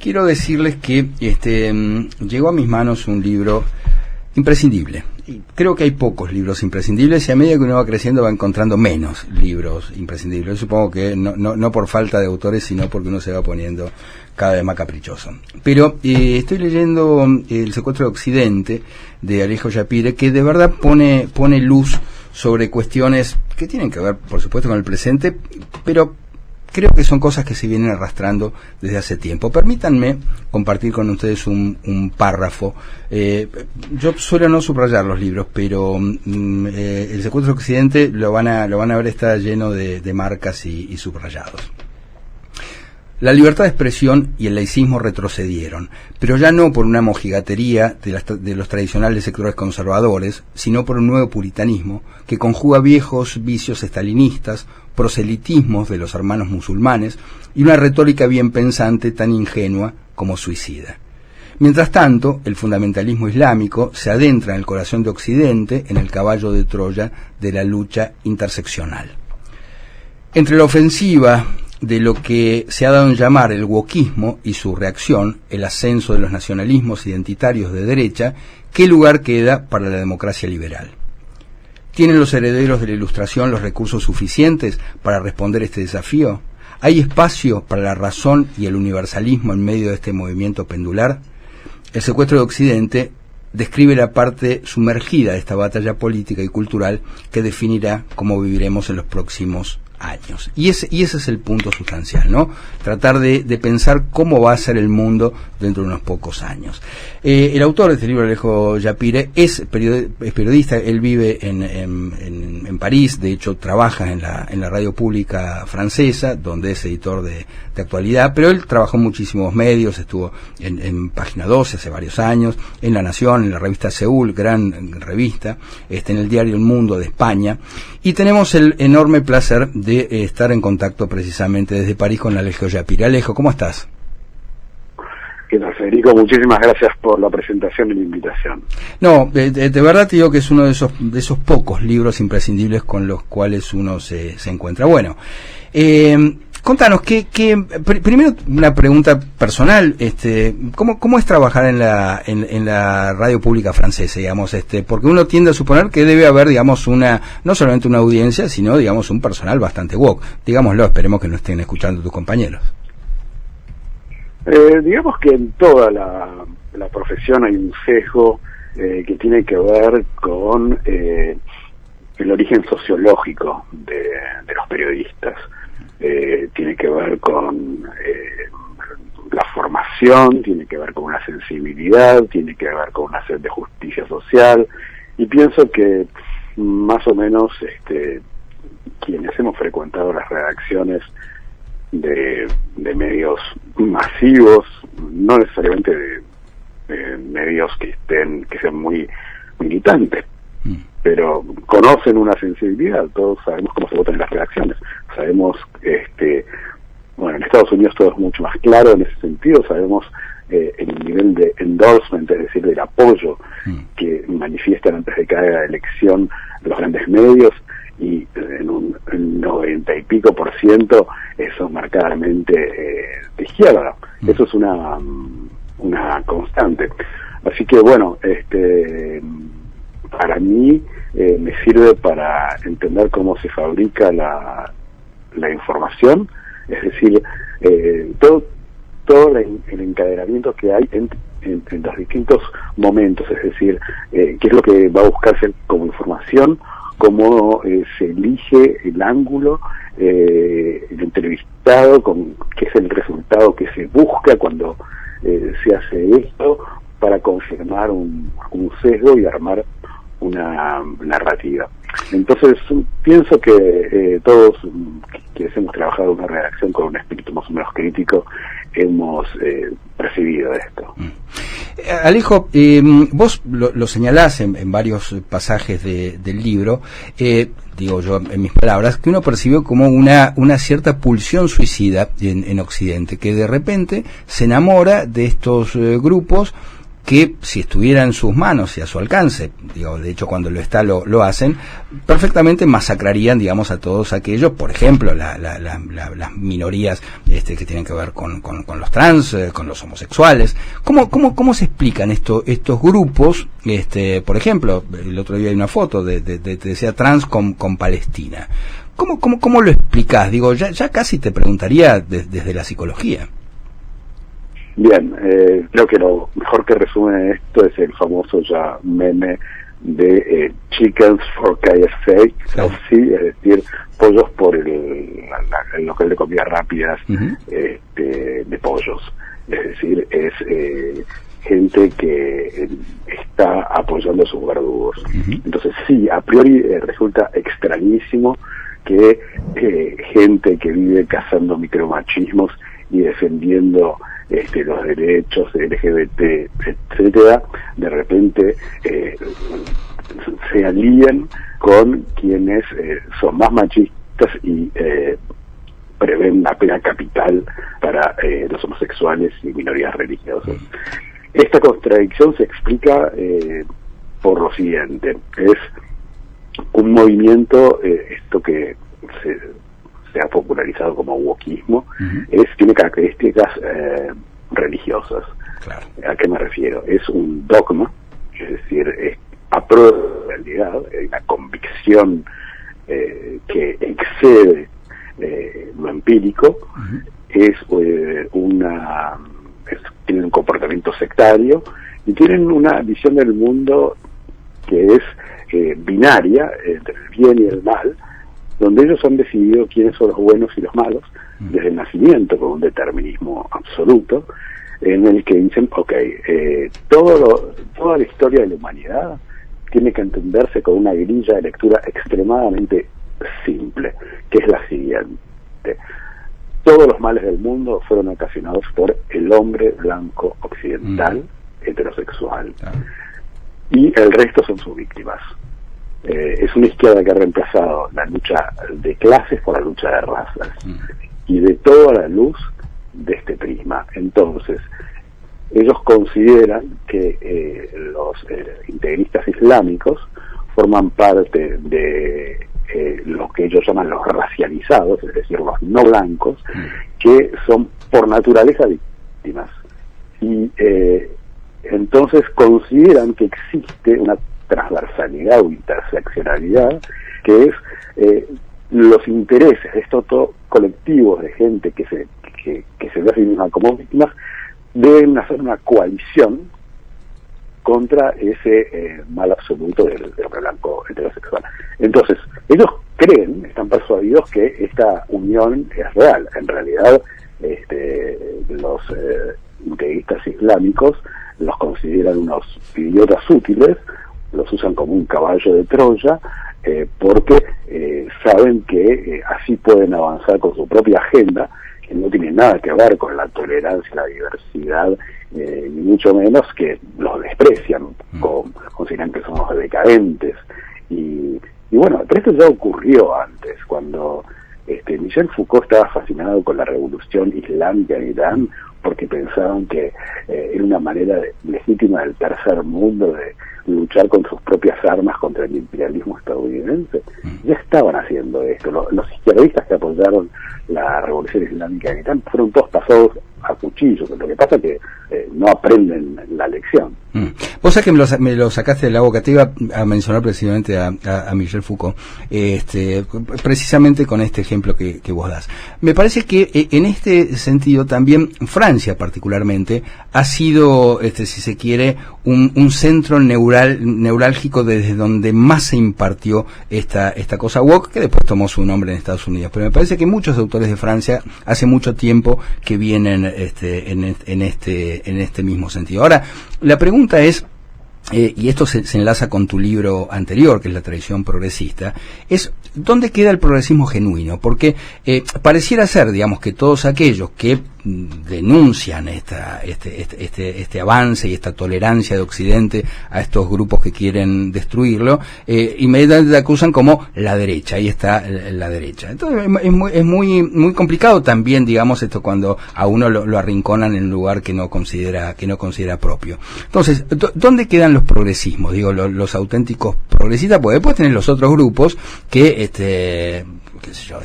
quiero decirles que llegó a mis manos un libro imprescindible. Y creo que hay pocos libros imprescindibles y a medida que uno va creciendo va encontrando menos libros imprescindibles. Yo supongo que no por falta de autores, sino porque uno se va poniendo cada vez más caprichoso. Pero estoy leyendo El secuestro de Occidente, de Alejo Yapire, que de verdad pone luz sobre cuestiones que tienen que ver, por supuesto, con el presente, pero creo que son cosas que se vienen arrastrando desde hace tiempo. Permítanme compartir con ustedes un párrafo. Yo suelo no subrayar los libros, pero El secuestro de Occidente lo van a ver, está lleno de marcas y subrayados. La libertad de expresión y el laicismo retrocedieron, pero ya no por una mojigatería de los tradicionales sectores conservadores, sino por un nuevo puritanismo que conjuga viejos vicios estalinistas, proselitismos de los hermanos musulmanes y una retórica bien pensante tan ingenua como suicida. Mientras tanto, el fundamentalismo islámico se adentra en el corazón de Occidente, en el caballo de Troya de la lucha interseccional. Entre la ofensiva de lo que se ha dado en llamar el wokismo y su reacción, el ascenso de los nacionalismos identitarios de derecha, ¿qué lugar queda para la democracia liberal? ¿Tienen los herederos de la Ilustración los recursos suficientes para responder este desafío? ¿Hay espacio para la razón y el universalismo en medio de este movimiento pendular? El secuestro de Occidente describe la parte sumergida de esta batalla política y cultural que definirá cómo viviremos en los próximos años. Y ese es el punto sustancial, ¿no? Tratar de pensar cómo va a ser el mundo dentro de unos pocos años. El autor de este libro, Alejo Yapire, es periodista. Él vive en París, de hecho trabaja en la radio pública francesa, donde es editor de actualidad, pero él trabajó en muchísimos medios, estuvo en Página 12 hace varios años, en La Nación, en la revista Seúl, gran revista, en el diario El Mundo de España, y tenemos el enorme placer de estar en contacto precisamente desde París con Alejo Yapire. Alejo, ¿cómo estás? ¿Qué tal, Federico? Muchísimas gracias por la presentación y la invitación. No, de verdad te digo que es uno de esos pocos libros imprescindibles con los cuales uno se encuentra. Bueno, contanos, primero una pregunta personal, ¿cómo es trabajar en la radio pública francesa, digamos, porque uno tiende a suponer que debe haber, digamos, no solamente una audiencia, sino, digamos, un personal bastante woke, digámoslo, esperemos que no estén escuchando tus compañeros. Digamos que en toda la profesión hay un sesgo que tiene que ver con el origen sociológico de los periodistas. Tiene que ver con la formación, tiene que ver con una sensibilidad, tiene que ver con una sed de justicia social, y pienso que más o menos quienes hemos frecuentado las redacciones de medios masivos, no necesariamente de medios que sean muy militantes, pero conocen una sensibilidad. Todos sabemos cómo se votan en las redacciones, sabemos en Estados Unidos todo es mucho más claro en ese sentido, sabemos el nivel de endorsement, es decir, del apoyo que manifiestan antes de cada elección los grandes medios, y en un 90 y pico % eso marcadamente de izquierda. Eso es una constante. Así que bueno, para mí me sirve para entender cómo se fabrica la información, es decir, todo el encadenamiento que hay en los distintos momentos, es decir, qué es lo que va a buscarse como información, cómo se elige el ángulo, el entrevistado, qué es el resultado que se busca cuando se hace esto, para confirmar un sesgo y armar una narrativa. Entonces pienso que todos quienes hemos trabajado en una redacción con un espíritu más o menos crítico hemos percibido esto. Alejo, vos lo señalás en varios pasajes del libro, digo yo en mis palabras, que uno percibió como una cierta pulsión suicida en Occidente, que de repente se enamora de estos grupos que si estuviera en sus manos y a su alcance, digo, de hecho cuando lo hacen, perfectamente masacrarían, digamos, a todos aquellos, por ejemplo, las minorías que tienen que ver con los trans, con los homosexuales. ¿Cómo se explican estos grupos? Por ejemplo, el otro día hay una foto de decía trans con Palestina. ¿Cómo lo explicás? Digo, ya casi te preguntaría desde la psicología. Bien, creo que lo mejor que resume esto es el famoso ya meme de chickens for KFC, claro. Sí, es decir, pollos por el local de comida rápidas de pollos. Es decir, es gente que está apoyando a sus verdugos. Entonces sí, a priori resulta extrañísimo que gente que vive cazando micromachismos y defendiendo los derechos LGBT, etcétera, de repente se alían con quienes son más machistas y prevén una pena capital para los homosexuales y minorías religiosas. Esta contradicción se explica por lo siguiente: es un movimiento, esto que se ha popularizado como wokismo, tiene características religiosas. Claro. ¿A qué me refiero? Es un dogma, es decir, es a prueba de realidad, una convicción que excede lo empírico, tienen un comportamiento sectario y tienen una visión del mundo que es binaria entre el bien y el mal, donde ellos han decidido quiénes son los buenos y los malos desde el nacimiento, con un determinismo absoluto, en el que dicen, toda la historia de la humanidad tiene que entenderse con una grilla de lectura extremadamente simple, que es la siguiente: todos los males del mundo fueron ocasionados por el hombre blanco occidental heterosexual, y el resto son sus víctimas. Es una izquierda que ha reemplazado la lucha de clases por la lucha de razas, y de toda la luz de este prisma. Entonces, ellos consideran que los integristas islámicos forman parte de lo que ellos llaman los racializados, es decir, los no blancos, que son por naturaleza víctimas. Y entonces consideran que existe una transversalidad o interseccionalidad, que es los intereses de estos colectivos de gente que se ve a sí misma como víctimas, deben hacer una coalición contra ese mal absoluto del hombre blanco heterosexual. Entonces, ellos están persuadidos que esta unión es real. En realidad, los integristas islámicos los consideran unos idiotas útiles, los usan como un caballo de Troya, porque saben que así pueden avanzar con su propia agenda, que no tiene nada que ver con la tolerancia, la diversidad, ni mucho menos, que los desprecian, consideran que son los decadentes. Y bueno, pero esto ya ocurrió antes, cuando Michel Foucault estaba fascinado con la revolución islámica en Irán, porque pensaban que era una manera legítima del tercer mundo de luchar con sus propias armas contra el imperialismo estadounidense. Ya estaban haciendo esto. Los izquierdistas que apoyaron la revolución islámica en Irán fueron todos pasados a cuchillo. Lo que pasa es que no aprenden la lección. Vos sabés que me lo sacaste de la boca. Te iba a mencionar precisamente a Michel Foucault, precisamente con este ejemplo que vos das. Me parece que en este sentido también Francia particularmente ha sido, si se quiere, un centro neurálgico desde donde más se impartió esta cosa woke, que después tomó su nombre en Estados Unidos. Pero me parece que muchos autores de Francia hace mucho tiempo que vienen en este mismo sentido. Ahora, la pregunta es, y esto se enlaza con tu libro anterior, que es La tradición progresista, es ¿dónde queda el progresismo genuino? Porque pareciera ser, digamos, que todos aquellos que denuncian este avance y esta tolerancia de Occidente a estos grupos que quieren destruirlo, inmediatamente te acusan como la derecha. Ahí está la derecha. Entonces es muy complicado también, digamos, esto cuando a uno lo arrinconan en un lugar que no considera propio. Entonces, ¿dónde quedan los progresismos? Digo, los auténticos progresistas, porque después tenés los otros grupos que qué sé yo,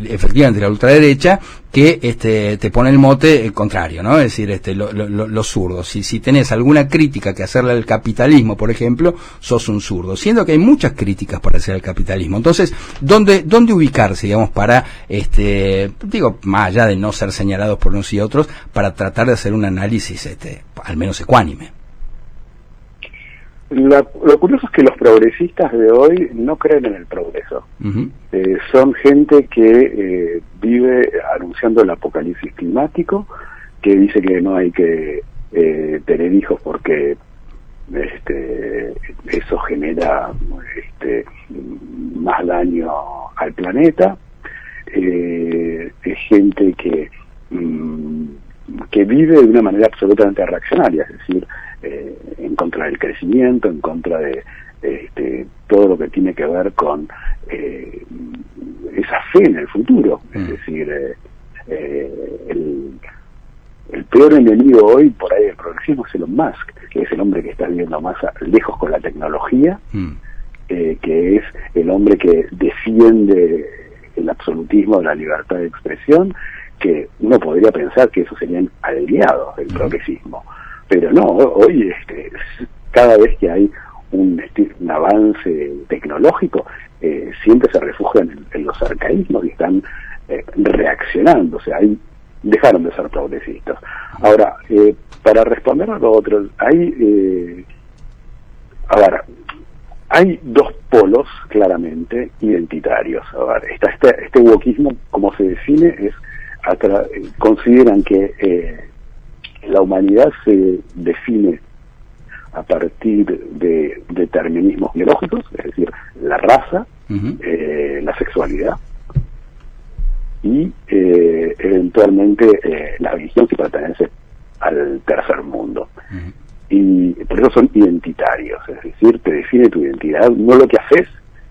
efectivamente la ultraderecha que te pone el mote contrario, ¿no? Es decir, los zurdos. Si tenés alguna crítica que hacerle al capitalismo, por ejemplo, sos un zurdo, siendo que hay muchas críticas para hacer al capitalismo. Entonces, ¿dónde ubicarse, digamos, para más allá de no ser señalados por unos y otros, para tratar de hacer un análisis al menos ecuánime? Lo curioso es que los progresistas de hoy no creen en el progreso. Uh-huh. Son gente que vive anunciando el apocalipsis climático, que dice que no hay que tener hijos porque eso genera más daño al planeta. Es gente que vive de una manera absolutamente reaccionaria, es decir, en contra del crecimiento, en contra de todo lo que tiene que ver con esa fe en el futuro. Es decir, el peor enemigo hoy por ahí del progresismo es Elon Musk, que es el hombre que está viviendo más lejos con la tecnología, que es el hombre que defiende el absolutismo de la libertad de expresión, que uno podría pensar que esos serían aliados del progresismo. Pero no, hoy cada vez que hay un avance tecnológico, siempre se refugian en los arcaísmos y están reaccionando, o sea, dejaron de ser progresistas. Ahora, para responder a lo otro, hay dos polos claramente identitarios. Está este wokismo, como se define, consideran que la humanidad se define a partir de determinismos biológicos, es decir, la raza, uh-huh, la sexualidad y eventualmente la religión, si pertenece al tercer mundo. Uh-huh. Y por eso son identitarios, es decir, te define tu identidad, no lo que haces,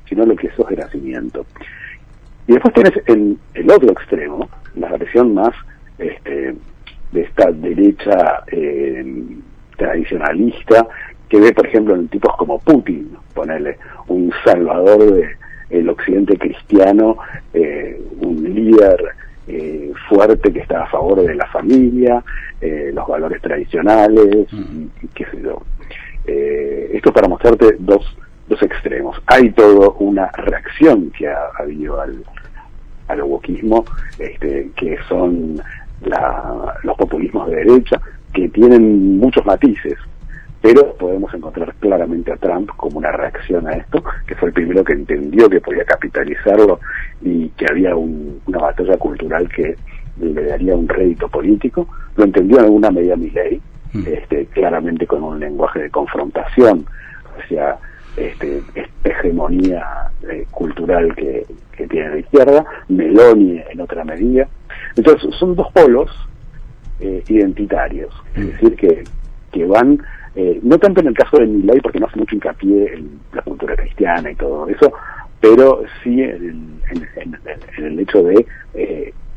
sino lo que sos de nacimiento. Y después tenés el otro extremo, la versión más de esta derecha tradicionalista, que ve, por ejemplo, en tipos como Putin, ponerle un salvador del occidente cristiano, un líder fuerte que está a favor de la familia, los valores tradicionales, y qué sé yo. Esto es para mostrarte dos extremos. Hay toda una reacción que ha habido al wokismo, que son los populismos de derecha, que tienen muchos matices, pero podemos encontrar claramente a Trump como una reacción a esto, que fue el primero que entendió que podía capitalizarlo y que había una batalla cultural que le daría un rédito político. Lo entendió en alguna medida Milei, claramente con un lenguaje de confrontación hacia esta hegemonía cultural que tiene la izquierda, Meloni en otra medida. Entonces son dos polos identitarios, es decir, que van, no tanto en el caso de Milei, porque no hace mucho hincapié en la cultura cristiana y todo eso, pero sí en el hecho de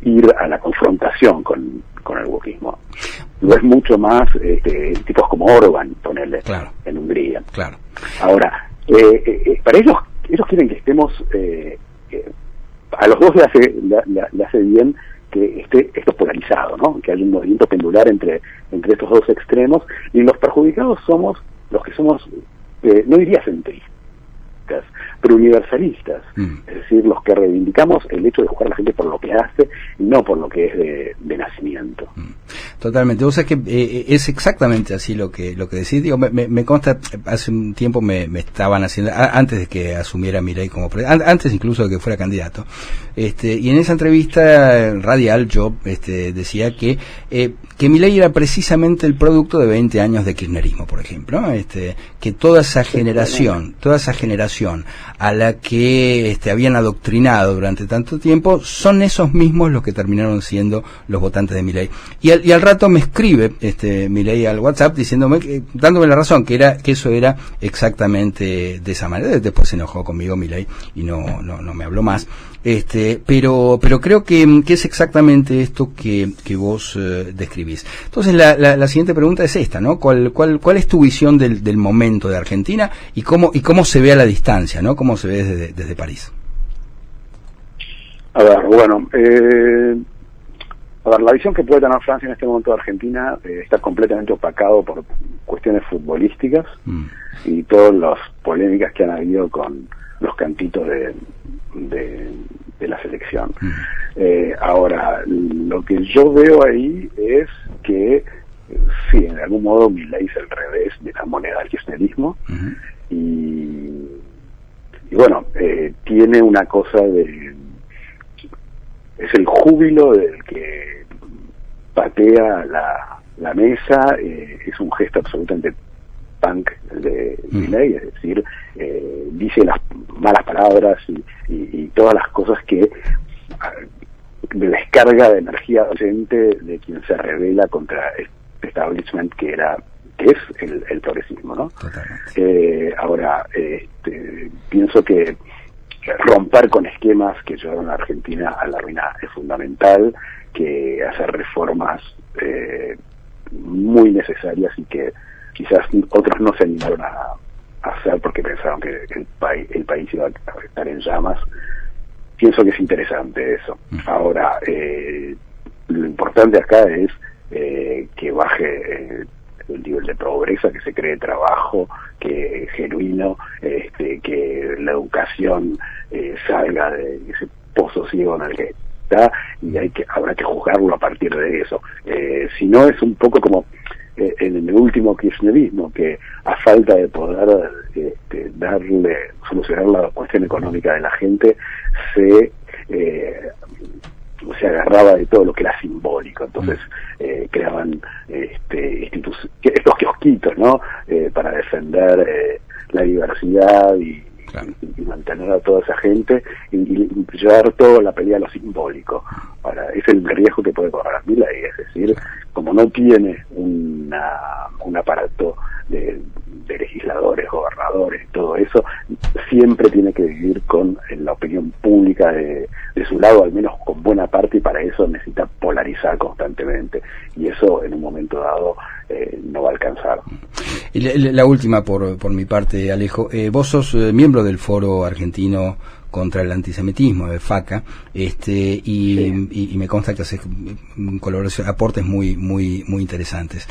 ir a la confrontación con el wokismo. Lo es mucho más tipos como Orbán, ponerle, claro, en Hungría. Claro. Ahora, para ellos quieren que estemos, a los dos le hace bien que esté esto polarizado, ¿no? Que haya un movimiento pendular entre estos dos extremos, y los perjudicados somos los que somos, no diría centristas, pero universalistas, es decir, los que reivindicamos el hecho de juzgar a la gente por lo que hace y no por lo que es de nacimiento. Totalmente. Vos sabés que es exactamente así lo que decís. Digo, me consta, hace un tiempo me estaban haciendo, antes de que asumiera Milei como antes incluso de que fuera candidato, y en esa entrevista radial yo decía que Milei era precisamente el producto de 20 años de kirchnerismo, por ejemplo, que toda esa generación población a la que habían adoctrinado durante tanto tiempo son esos mismos los que terminaron siendo los votantes de Milei. Y al rato me escribe Milei al WhatsApp diciéndome, dándome la razón, que eso era exactamente de esa manera. Después se enojó conmigo Milei y no me habló más. Pero creo que es exactamente esto que vos describís. Entonces la siguiente pregunta es esta, ¿no? ¿Cuál es tu visión del momento de Argentina y cómo se ve a la distancia, ¿no? ¿Cómo se ve desde París? A ver, bueno, la visión que puede tener Francia en este momento de Argentina está completamente opacado por cuestiones futbolísticas y todas las polémicas que han habido con los cantitos de la selección. Ahora, lo que yo veo ahí es que sí, en algún modo Milei es el revés de la moneda del kirchnerismo y bueno, tiene una cosa es el júbilo del que patea la mesa, es un gesto absolutamente punk de Milei, es decir, dice las malas palabras y todas las cosas que descarga de energía docente de quien se rebela contra este establishment que es el progresismo, ¿no? Ahora, pienso que romper con esquemas que llevaron a Argentina a la ruina es fundamental, que hacer reformas muy necesarias y que quizás otros no se animaron a hacer porque pensaron que el país iba a estar en llamas. Pienso que es interesante eso. Ahora, lo importante acá es que baje el nivel de pobreza, que se cree trabajo, que genuino, que la educación salga de ese pozo ciego en el que está y habrá que juzgarlo a partir de eso. Si no, es un poco como en el último kirchnerismo, que a falta de poder solucionar la cuestión económica de la gente, se agarraba de todo lo que era simbólico. Entonces creaban estos kiosquitos, ¿no? Para defender la diversidad y mantener a toda esa gente y llevar todo la pelea a lo simbólico. Ahora, es el riesgo que puede correr Milei, es decir, como no tiene un aparato de legisladores, gobernadores, todo eso, siempre tiene que vivir con la opinión pública de su lado, al menos con buena parte, y para eso necesita polarizar constantemente, y eso en un momento dado no va a alcanzar. La última por mi parte, Alejo. Vos sos miembro del Foro Argentino contra el Antisemitismo, de FACA, y me consta que haces aportes muy interesantes.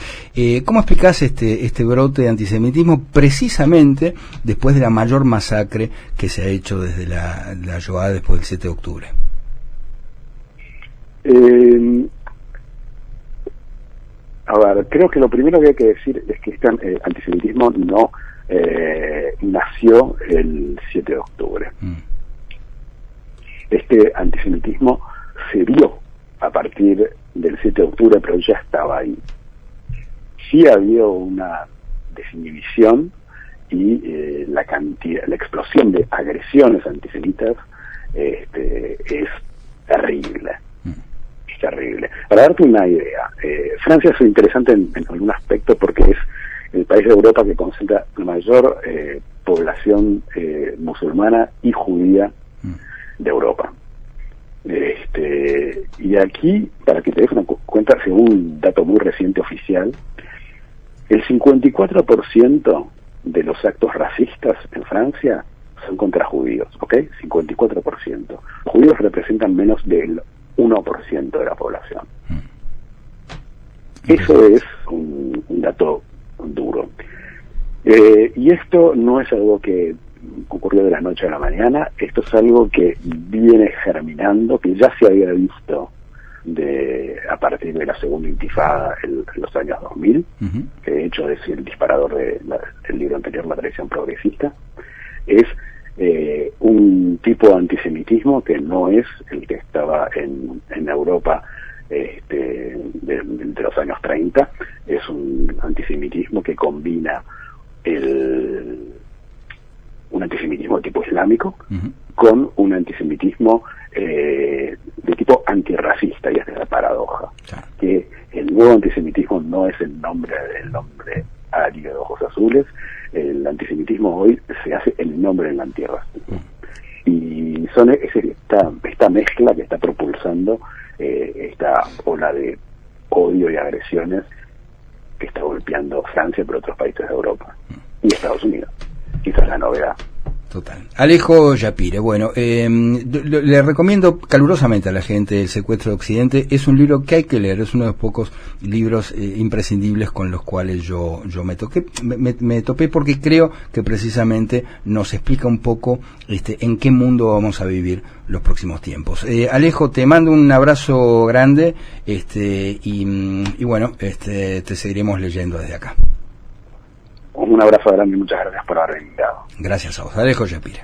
¿Cómo explicás este brote de antisemitismo precisamente después de la mayor masacre que se ha hecho desde la Shoah después del 7 de octubre? A ver, creo que lo primero que hay que decir es que este antisemitismo no nació el 7 de octubre. Este antisemitismo se vio a partir del 7 de octubre, pero ya estaba ahí. Sí había una desinhibición y la explosión de agresiones antisemitas es terrible. Es terrible. Para darte una idea, Francia es interesante en algún aspecto porque es el país de Europa que concentra la mayor población musulmana y judía de Europa. Y aquí, para que te des una cuenta, según un dato muy reciente oficial, el 54% de los actos racistas en Francia son contra judíos, ¿ok? 54%. Los judíos representan menos del 1% de la población. Eso es un dato duro. Y esto no es algo que ocurrió de la noche a la mañana, esto es algo que viene germinando, que ya se había visto a partir de la segunda intifada en los años 2000, que de hecho es el disparador del libro anterior, La tradición progresista. Es un tipo de antisemitismo que no es el que estaba en Europa de los años 30, es un antisemitismo que combina un antisemitismo de tipo islámico con un antisemitismo de tipo antirracista, y esta es la paradoja, que el nuevo antisemitismo no es el nombre del hombre árido de ojos azules, el antisemitismo hoy se hace el nombre del antirracismo. Y son esta mezcla que está propulsando esta ola de odio y agresiones que está golpeando Francia, pero otros países de Europa y Estados Unidos. Quizás la novedad. Total. Alejo Yapire, bueno, le recomiendo calurosamente a la gente El secuestro de Occidente. Es un libro que hay que leer, es uno de los pocos libros imprescindibles con los cuales yo me topé, porque creo que precisamente nos explica un poco en qué mundo vamos a vivir los próximos tiempos. Alejo, te mando un abrazo grande y bueno, te seguiremos leyendo desde acá. Un abrazo grande y muchas gracias por haber invitado. Gracias a vos, Alejo Yapire.